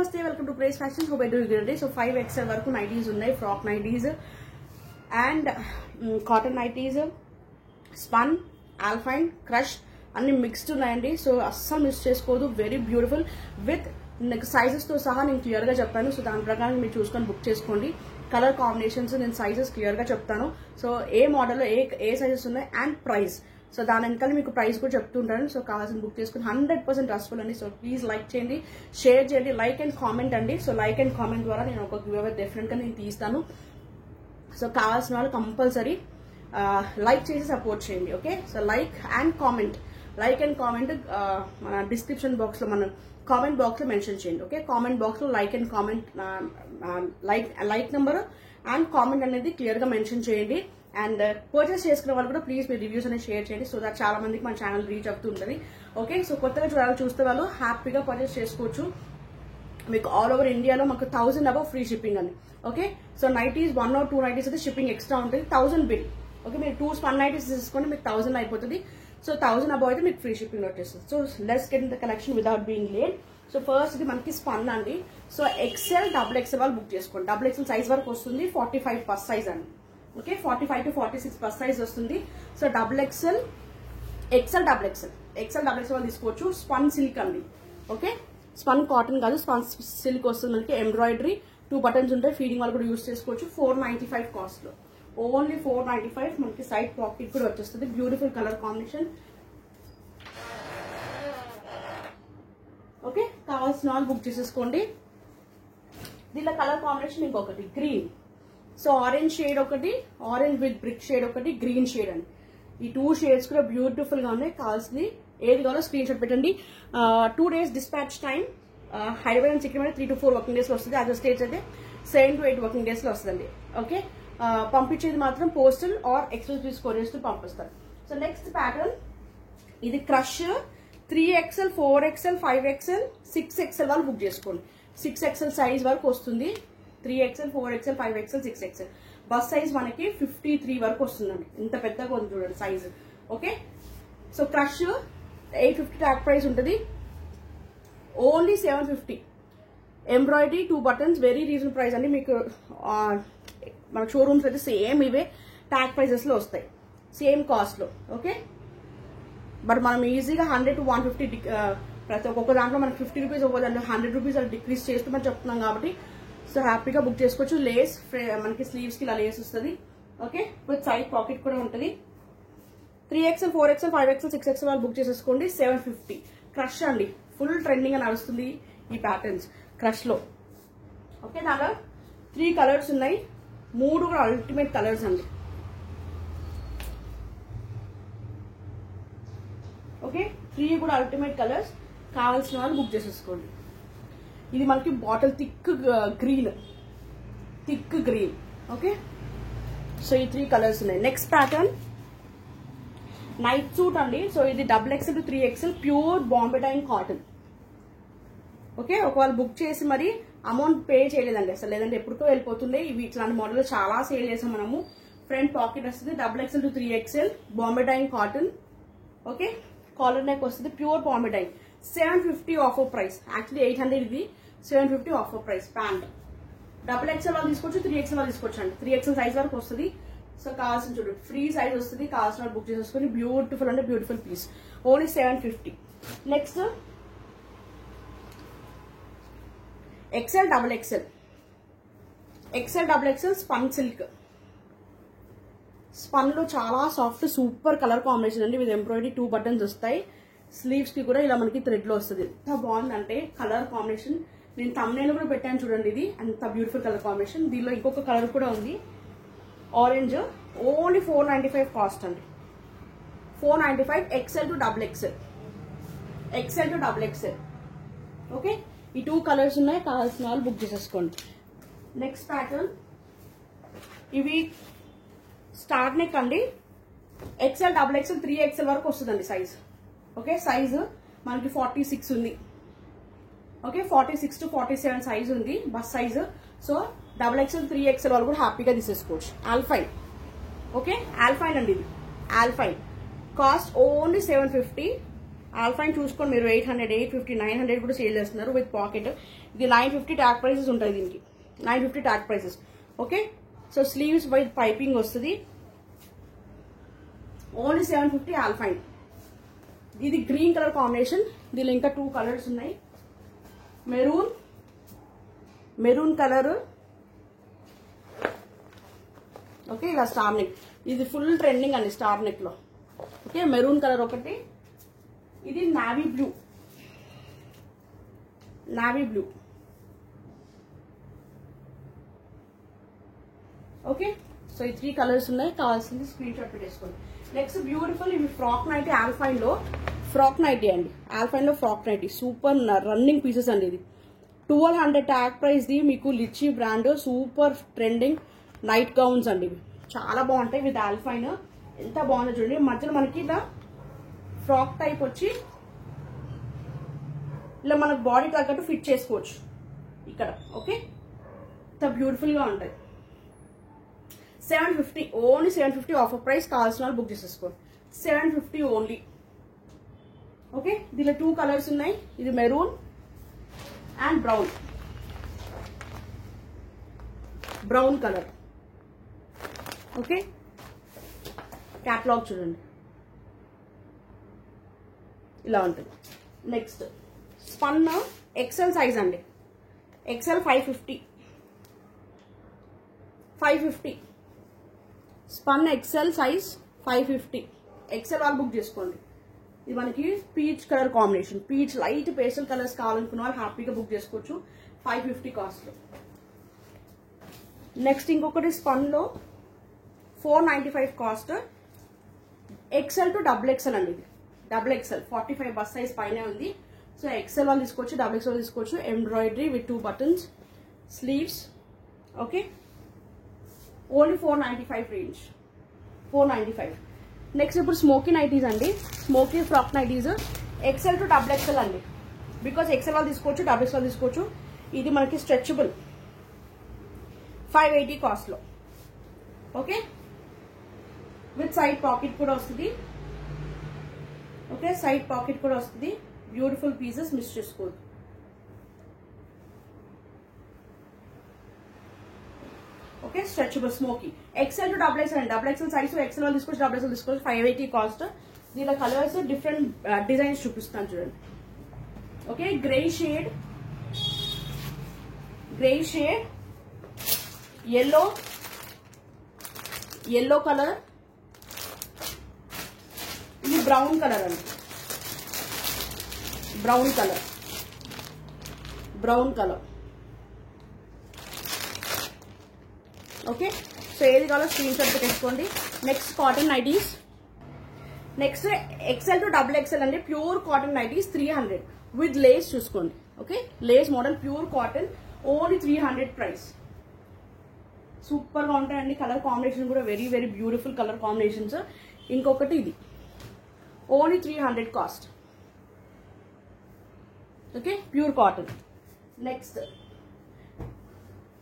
Namaste, welcome to Praise Fashions. Hope I do good today. So 5XL వరకు nighties ఉన్నాయి, frock nighties and cotton nighties, spun, alpine, crush అన్ని mixed ఉన్నాయండి. So అస్సలు miss చేసుకోదు. Very beautiful with sizes తో సహా నేను clear గా చెప్పాను. సో దాని ప్రకారం మీరు చూసుకొని బుక్ చేసుకోండి. కలర్ కాంబినేషన్స్ నేను సైజెస్ క్లియర్ గా చెప్తాను. సో ఏ మోడల్లో ఏ సైజెస్ ఉన్నాయి అండ్ ప్రైస్. సో దాని వెనకాల మీకు ప్రైస్ కూడా చెప్తుంటాను. సో కావాల్సిన బుక్ చేసుకుని 100% ట్రస్ట్ఫుల్ అండి. సో ప్లీజ్ లైక్ చేయండి, షేర్ చేయండి, లైక్ అండ్ కామెంట్ అండి. సో లైక్ అండ్ కామెంట్ ద్వారా నేను ఒక గివ్ అవే డెఫినెట్ గా నేను తీస్తాను. సో కావాల్సిన వాళ్ళు కంపల్సరీ లైక్ చేసి సపోర్ట్ చేయండి. Okay, so like and comment మన డిస్క్రిప్షన్ బాక్స్ లో, మన కామెంట్ బాక్స్ లో మెన్షన్ చేయండి. ఓకే, కామెంట్ బాక్స్ లో like and comment, like number and comment అనేది క్లియర్ గా మెన్షన్ చేయండి. అండ్ పర్చేస్ చేసుకునే వాళ్ళు కూడా ప్లీజ్ మీరు రివ్యూస్ అనేది షేర్ చేయండి. సో దట్ చాలా మందికి మన ఛానల్ రీచ్ అవుతూ ఉంటుంది. ఓకే, సో కొత్తగా చూస్తే వాళ్ళు హ్యాపీగా పర్చేస్ చేసుకోవచ్చు. మీకు ఆల్ ఓవర్ ఇండియాలో మాకు 1000 అబౌవ్ ఫ్రీ షిప్పింగ్ అండి. Okay, so nighties 1 or 2 nighties అయితే షిప్పింగ్ ఎక్స్ట్రా ఉంటుంది. 1000 బిల్. ఓకే, మీరు 2 స్పన్ నైటీస్ తీసుకోండి, మీకు 1000 అయిపోతుంది. సో 1000 అబౌవ్ అయితే మీకు ఫ్రీ షిప్పింగ్ వచ్చేస్తుంది. So let's get in the collection without being late. So first ఇది మనకి స్పన్ అండి. సో XL, XXL వాళ్ళు బుక్ చేసుకోండి. XXL సైజ్ వరకు వస్తుంది. 45 ప్లస్ సైజ్ అండి. ఓకే, 45 to 46 ప్లస్ సైజ్ వస్తుంది. సో XXL, XL వాళ్ళు తీసుకోవచ్చు. స్పన్ సిల్క్ అండి. ఓకే, స్పన్ కాటన్ కాదు, స్పన్ సిల్క్ వస్తుంది మనకి. ఎంబ్రాయిడరీ, 2 బటన్స్ ఉంటాయి. ఫీడింగ్ వాళ్ళు కూడా యూజ్ చేసుకోవచ్చు. 495 కాస్ట్ లో, ఓన్లీ 495. మనకి సైడ్ పాకెట్ కూడా వచ్చేస్తుంది. Beautiful colour combination. ఓకే, కావాల్సిన వాళ్ళు బుక్ చేసేసుకోండి. దీనిలో కలర్ కాంబినేషన్ ఇంకొకటి గ్రీన్. సో ఆరెంజ్ షేడ్ ఒకటి, ఆరెంజ్ విత్ బ్రిక్ షేడ్ ఒకటి, గ్రీన్ షేడ్ అండి. ఈ 2 షేడ్స్ కూడా బ్యూటిఫుల్ గా ఉన్నాయి. కావాల్సింది ఏది కావాలో స్క్రీన్ షాట్ పెట్టండి. 2 days dispatch time. Hyderabad and Sikkim అయితే 3 to 4 వర్కింగ్ డేస్ లో వస్తుంది. అదర్ స్టేట్స్ అయితే 7 to 8 వర్కింగ్ డేస్ లో వస్తుందండి. ఓకే, పంపించేది మాత్రం పోస్టల్ ఆర్ ఎక్స్ప్రెస్ కొరియర్స్ తో పంపిస్తారు. సో నెక్స్ట్ ప్యాటర్న్ ఇది crush. 3XL, 4XL, 5XL, 6XL వాళ్ళు బుక్ చేసుకోండి. 6XL సైజ్ వరకు వస్తుంది. 3XL, 4XL, 5XL, 6XL bus size మనకి 53 వరకు వస్తుందండి. ఇంత పెద్దగా ఉంది చూడండి size. Okay, so crush 850 tag price ఉంటుంది. Only 750. Embroidery, 2 buttons, very reasonable price అండి. మీకు మన షోరూమ్స్ అయితే సేమ్ ఇవే ట్యాగ్ ప్రైజెస్ లో వస్తాయి, సేమ్ కాస్ట్ లో. ఓకే, బట్ మనం ఈజీగా 100 to 150 ప్రతి ఒక్కొక్క దాంట్లో మనకి 50 రూపీస్, ఒక్కొక్క దాంట్లో 100 రూపీస్ అలా డిక్రీజ్ చేస్తూ మనం చెప్తున్నాం కాబట్టి సో హ్యాపీగా బుక్ చేసుకోవచ్చు. లేస్ మనకి స్లీవ్స్ కి ఇలా లేస్ వస్తుంది. ఓకే, విత్ సైడ్ పాకెట్ కూడా ఉంటుంది. 3XL, 4XL, 5XL, 6XL వాళ్ళు బుక్ చేసేసుకోండి. 750. క్రష్ అండి, ఫుల్ ట్రెండింగ్ గా నడుస్తుంది ఈ ప్యాటర్న్స్ క్రష్ లో. ఓకే, దాంట్లో 3 కలర్స్ ఉన్నాయి. 3 కూడా అల్టిమేట్ కలర్స్ అండి. ఓకే, 3 కూడా అల్టిమేట్ కలర్స్. కావాల్సిన వాళ్ళు బుక్ చేసేసుకోండి. ఇది మనకి bottle thick green. Okay, so ఈ 3 కలర్స్ ఉన్నాయి. నెక్స్ట్ ప్యాటర్న్ నైట్ సూట్ అండి. సో ఇది XXL to 3XL pure Bombay dyeing cotton. Okay, ఒకవేళ బుక్ చేసి మరి అమౌంట్ పే చేయలేదండి అసలు, లేదంటే ఎప్పటికో వెళ్ళిపోతుండే. ఇవి ఇట్లాంటి మోడల్ చాలా సేల్ చేసాం మనము. ఫ్రంట్ పాకెట్ వస్తుంది. XXL to 3XL Bombay dyeing cotton. Okay, collar neck వస్తుంది. Pure Bombay dyeing. 750 offer price. Actually 800 ఇది, 750 ఆఫర్ ప్రైస్. ప్యాంట్ XXL వాళ్ళు తీసుకోవచ్చు, 3XL వాళ్ళు తీసుకోవచ్చు అండి. 3XL సైజ్ వరకు వస్తుంది. సో కావాల్సిన చూడండి, ఫ్రీ సైజ్ వస్తుంది. కావాల్సిన బుక్ చేసేసుకుని బ్యూటిఫుల్ అంటే beautiful piece. Only 750. Next XL spun silk. Spun లో చాలా సాఫ్ట్ సూపర్ కలర్ కాంబినేషన్ అండి. విత్ ఎంబ్రాయిడరీ, 2 బటన్స్ వస్తాయి. స్లీవ్స్ కి కూడా ఇలా మనకి థ్రెడ్ లో వస్తుంది. ఎంత బాగుందంటే కలర్ కాంబినేషన్. నేను thumbnail కూడా పెట్టాను చూడండి. ఇది అంత బ్యూటిఫుల్ కలర్ కాంబినేషన్. దీనిలో ఇంకొక కలర్ కూడా ఉంది, ఆరెంజ్. ఓన్లీ 495 కాస్ట్ అండి. 495. XL to XXL. ఓకే, ఈ 2 కలర్స్ ఉన్నాయి. కావాల్సిన వాళ్ళు బుక్ చేసేసుకోండి. నెక్స్ట్ ప్యాటర్న్ ఇవి స్టార్ట్ నెక్ అండి. XL, XXL, 3XL వరకు వస్తుందండి సైజ్. ఓకే, సైజ్ మనకి 46 ఉంది. ఓకే, 46 to 47 సైజ్ ఉంది bus size. So XXL, 3XL వాళ్ళు కూడా హ్యాపీగా తీసేసుకోవచ్చు. ఆల్ఫైన్. ఓకే, ఆల్ఫైన్ అండి. ఇది ఆల్ఫైన్ కాస్ట్ ఓన్లీ 750. ఆల్ఫైన్ చూసుకోండి మీరు 800, 850, 900 కూడా సేల్ చేస్తున్నారు విత్ పాకెట్. ఇది 950 ట్యాగ్ ప్రైసెస్ ఉంటాయి దీనికి, 950 tag prices. Okay, so sleeves with piping వస్తుంది, ఓన్లీ 750 ఆల్ఫైన్. ఇది గ్రీన్ కలర్ కాంబినేషన్, దీనిలో ఇంకా 2 కలర్స్ ఉన్నాయి, మెరూన్ కలర్. ఓకే, ఇలా స్టార్ నెక్, ఇది ఫుల్ ట్రెండింగ్ అండి స్టార్ నెక్ లో. ఓకే, మెరూన్ కలర్ ఒకటి, ఇది నావీ బ్లూ. ఓకే, సో ఈ 3 కలర్స్ ఉన్నాయి, కావాల్సింది స్క్రీన్ షాట్ పెట్టేసుకోండి. నెక్స్ట్ బ్యూటిఫుల్ ఇవి ఫ్రాక్ నైటీ, ఆల్ఫైన్ లో ఫ్రాక్ నైటీ అండి. ఆల్ఫైన్ లో frock nighty super running pieces అండి. ఇది 1200 ట్యాగ్ ప్రైస్ ది, మీకు lychee brand, super trending night gowns అండి. ఇవి చాలా బాగుంటాయి విత్ ఆల్ఫైన్. ఎంత బాగుందో చూడండి, మధ్యలో మనకి ఇలా ఫ్రాక్ టైప్ వచ్చి ఇలా మనకు బాడీ తగ్గట్టు ఫిట్ చేసుకోవచ్చు ఇక్కడ. ఓకే, ఇంత బ్యూటిఫుల్ గా ఉంటాయి. 750, ఓన్లీ 750 ఆఫర్ ప్రైస్. కావాల్సిన వాళ్ళు బుక్ చేసేసుకోండి, 750 ఓన్లీ. ఓకే, దీనిలో 2 కలర్స్ ఉన్నాయి, ఇది maroon and brown colour. Okay, catalogue చూడండి ఇలా ఉంటుంది. నెక్స్ట్ స్పన్ ఎక్సెల్ సైజ్ అండి, XL 550 spun XL size 550. XL వాళ్ళు బుక్ చేసుకోండి. ఇది మనకి peach colour combination, peach light pastel colours కావాలనుకున్న వాళ్ళు హ్యాపీగా బుక్ చేసుకోవచ్చు 550 కాస్ట్ లో. నెక్స్ట్ ఇంకొకటి స్పన్ లో 495 cost, XL to double XL అండి. ఇది డబుల్ ఎక్సెల్ 45 బస్ సైజ్ పైన ఉంది. సో ఎక్సెల్ వాళ్ళు తీసుకోవచ్చు, డబుల్ ఎక్సెల్ తీసుకోవచ్చు. Embroidery with 2 buttons, sleeves. Okay, only 495 range, 495. Next ఇప్పుడు స్మోకీ నైటీస్ అండి, smoky frock nighties XL to double XL అండి. బికాస్ ఎక్సెల్ వాళ్ళు తీసుకోవచ్చు, డబుల్ ఎక్సెల్ తీసుకోవచ్చు. ఇది మనకి స్ట్రెచబుల్ 580 కాస్ట్ లో. ఓకే, విత్ సైడ్ పాకెట్ కూడా వస్తుంది. ఓకే, సైడ్ పాకెట్ కూడా వస్తుంది. బ్యూటిఫుల్ పీసెస్, మిస్ చేసుకోవద్దు. Okay, stretchable smoky XL to double XL అండి. డబుల్ ఎక్సెల్ సైజ్ ఎక్సెల్ వాళ్ళు తీసుకోవచ్చు, డబుల్ ఎక్సెల్ తీసుకోవచ్చు. 580 కాస్ట్. దీనిలో కలర్స్ డిఫరెంట్ డిజైన్స్ చూపిస్తాను చూడండి. Okay, grey shade, yellow colour, ఇది బ్రౌన్ కలర్ అండి, బ్రౌన్ కలర్. ఓకే, సో ఏది కావాలో స్క్రీన్ షాట్ పెట్టేసుకోండి. Next cotton nighties, next XL to double XL అండి. Pure cotton nighties 300 with lace చూసుకోండి. Okay, lace model pure cotton, only 300 price. Super గా ఉంటాయండి. Colour combination కూడా very very beautiful colour combinations. ఇంకొకటి ఇది only 300 cost. Okay, pure cotton. Next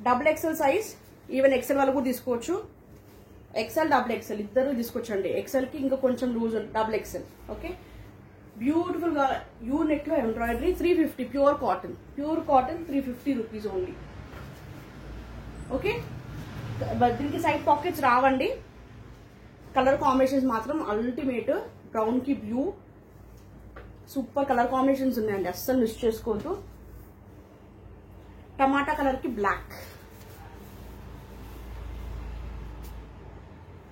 double XL size, even XL వాళ్ళు కూడా తీసుకోవచ్చు. XL double XL ఇద్దరు తీసుకోవచ్చండి. ఎక్సెల్ కి ఇంకా కొంచెం loose, double XL. Okay, beautiful గా యూ నెక్ లో embroidery 350 pure cotton 350 rupees only. Okay, దీనికి సైడ్ పాకెట్స్ రావండి. కలర్ కాంబినేషన్స్ మాత్రం అల్టిమేట్. బ్రౌన్ కి బ్లూ, సూపర్ కలర్ కాంబినేషన్స్ ఉన్నాయండి, అస్సలు మిస్ చేసుకోవద్దు. టమాటా కలర్ కి black.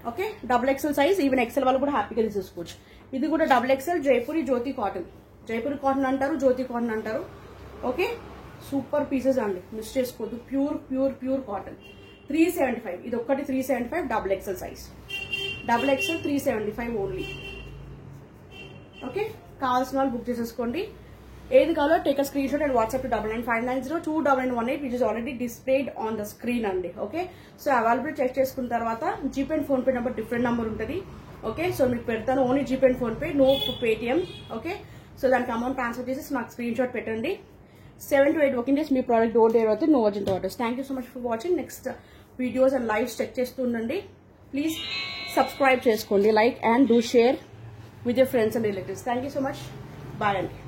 Okay, double XL size, even XL వాళ్ళు కూడా హ్యాపీగా తీసేసుకోవచ్చు. ఇది కూడా double XL, Jaipuri Jyoti cotton అంటారు, జ్యోతి కాటన్ అంటారు. ఓకే, సూపర్ పీసెస్ అండి, మిస్ చేసుకోవద్దు. Pure cotton 375. ఇది ఒక్కటి 375 double XL size. Double XL 375 only. Okay, కావాల్సిన వాళ్ళు బుక్ చేసేసుకోండి. ఏది కావాలో take a screenshot and WhatsApp to 9959929918 which is already displayed on the screen అండి. ఓకే, సో అవైలబుల్ చెక్ చేసుకున్న తర్వాత GPay and PhonePe number different number ఉంటుంది. Okay, so మీకు పెడతాను only GPay and PhonePe, no Paytm. Okay, so దానికి amount transfer చేసి నాకు screen shot పెట్టండి. 7 to 8 working days మీ ప్రోడక్ట్ డోర్ డెలివరీ అవుతుంది. No urgent orders. Thank you so much for watching. Next videos and lives check చేస్తూ ఉండండి. Please subscribe చేసుకోండి, like and do share with your friends and relatives. Thank you so much. Bye అండి.